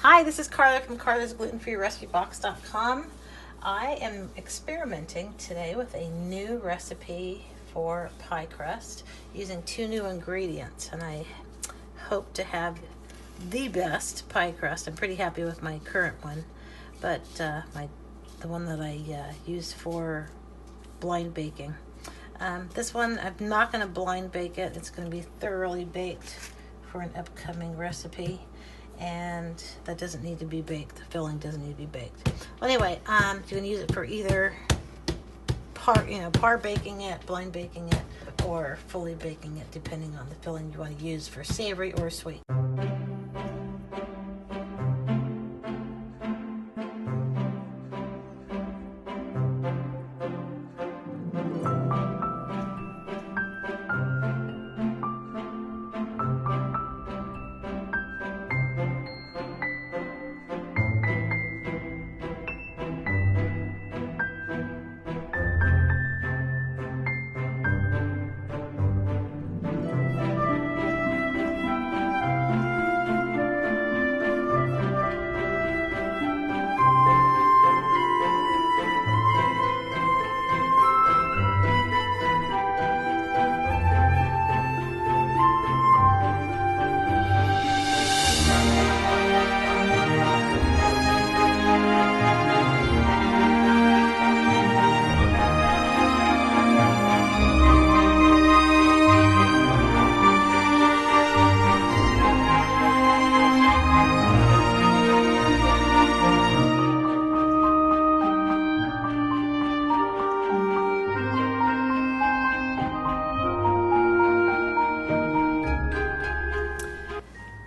Hi, this is Carla from Carla's glutenfreerecipe.com. I am experimenting today with a new recipe for pie crust using 2 new ingredients, and I hope to have the best pie crust. I'm pretty happy with my current one, but the one that I use for blind baking. This one, I'm not going to blind bake it. It's going to be thoroughly baked for an upcoming recipe, and that doesn't need to be baked. The filling doesn't need to be baked. Well, anyway, you can use it for either par baking it, blind baking it, or fully baking it, depending on the filling you want to use for savory or sweet.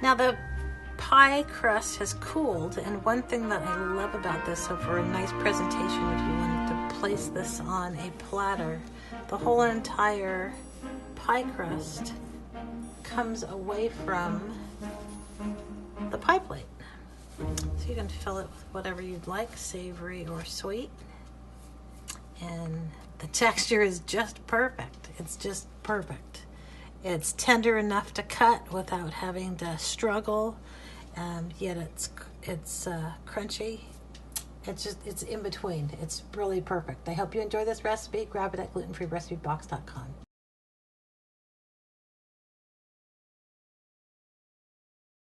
Now the pie crust has cooled, and one thing that I love about this, so for a nice presentation, if you wanted to place this on a platter, the whole entire pie crust comes away from the pie plate. So you can fill it with whatever you'd like, savory or sweet. And the texture is just perfect. It's just perfect. It's tender enough to cut without having to struggle, yet it's crunchy. It's in between. It's really perfect. I hope you enjoy this recipe. Grab it at glutenfreerecipe.com.